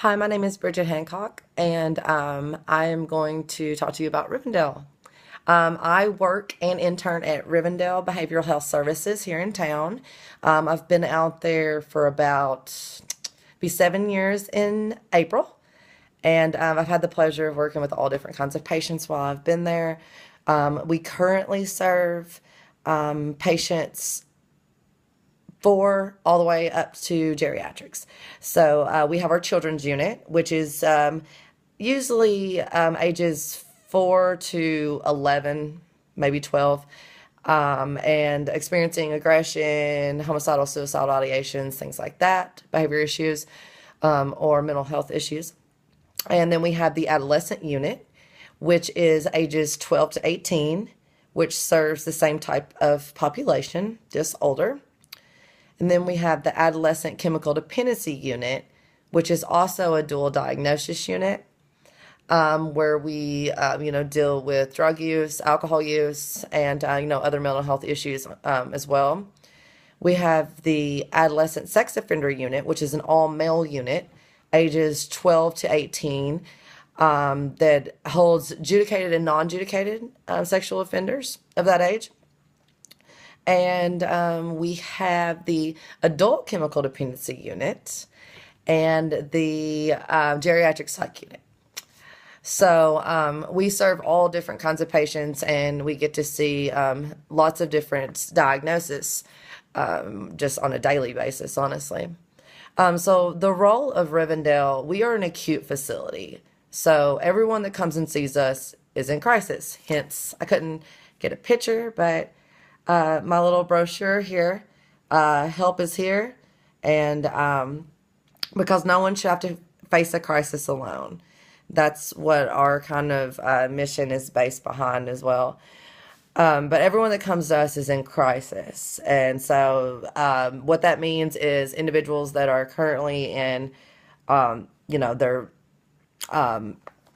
Hi, my name is Bridget Hancock, and I am going to talk to you about Rivendell. I work and intern at Rivendell Behavioral Health Services here in town. I've been out there for about be 7 years in April, and I've had the pleasure of working with all different kinds of patients while I've been there. We currently serve patients 4 all the way up to geriatrics. So we have our children's unit, which is usually ages 4 to 11, maybe 12, and experiencing aggression, homicidal, suicidal ideations, things like that, behavior issues, or mental health issues. And then we have the adolescent unit, which is ages 12 to 18, which serves the same type of population, just older. And then we have the adolescent chemical dependency unit, which is also a dual diagnosis unit, where we, deal with drug use, alcohol use, and, other mental health issues as well. We have the adolescent sex offender unit, which is an all-male unit, ages 12 to 18, that holds adjudicated and non-adjudicated sexual offenders of that age. And we have the adult chemical dependency unit and the geriatric psych unit. So we serve all different kinds of patients, and we get to see lots of different diagnoses just on a daily basis, honestly. So the role of Rivendell, we are an acute facility. So everyone that comes and sees us is in crisis. Hence, I couldn't get a picture, but my little brochure here, help is here, and because no one should have to face a crisis alone. That's what our kind of mission is based behind as well. But everyone that comes to us is in crisis. And so what that means is individuals that are currently in, their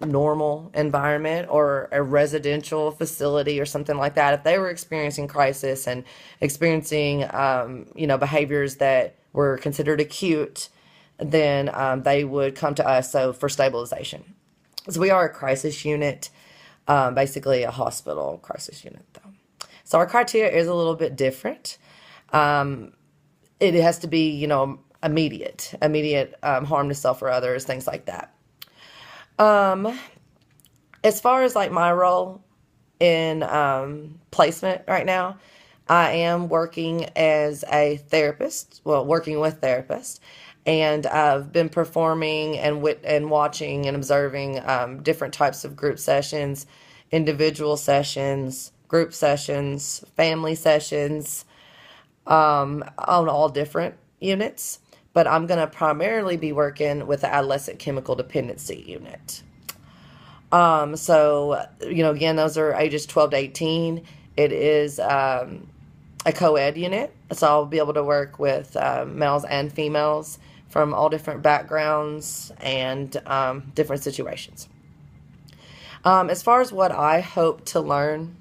normal environment or a residential facility or something like that, if they were experiencing crisis and experiencing, behaviors that were considered acute, then they would come to us for stabilization. So we are a crisis unit, basically a hospital crisis unit, though. So our criteria is a little bit different. It has to be, immediate harm to self or others, things like that. As far as like my role in placement right now, I am working as a therapist, working with therapists, and I've been performing and watching and observing different types of group sessions, individual sessions, group sessions, family sessions, on all different units. But I'm going to primarily be working with the adolescent chemical dependency unit. Again, those are ages 12 to 18. It is a co-ed unit, so I'll be able to work with males and females from all different backgrounds and different situations. As far as what I hope to learn,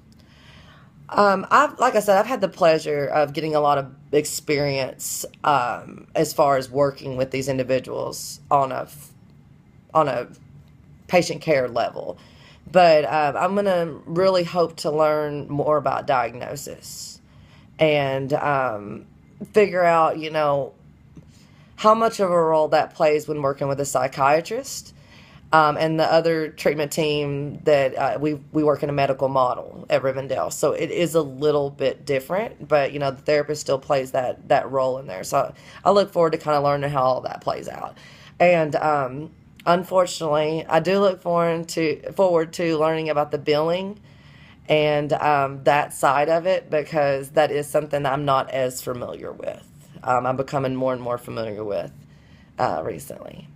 like I said, I've had the pleasure of getting a lot of experience as far as working with these individuals on a patient care level. But I'm going to really hope to learn more about diagnosis and figure out, how much of a role that plays when working with a psychiatrist. And the other treatment team that we work in a medical model at Rivendell. So it is a little bit different, but, the therapist still plays that role in there. So I look forward to kind of learning how all that plays out. And unfortunately, I do look forward to learning about the billing and that side of it, because that is something I'm not as familiar with. I'm becoming more and more familiar with recently.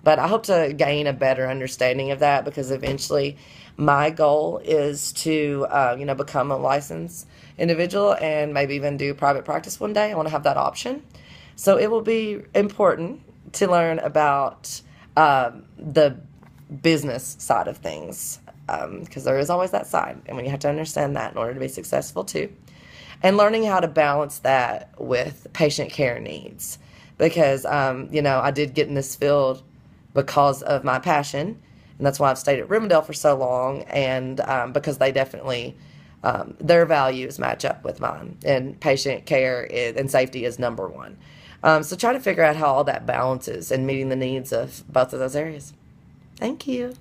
But I hope to gain a better understanding of that, because eventually my goal is to, become a licensed individual and maybe even do private practice one day. I want to have that option. So it will be important to learn about the business side of things, because there is always that side. And you have to understand that in order to be successful too. And learning how to balance that with patient care needs. Because, I did get in this field because of my passion. And that's why I've stayed at Rivendell for so long. And because they definitely, their values match up with mine. And patient care and safety is number one. So try to figure out how all that balances and meeting the needs of both of those areas. Thank you.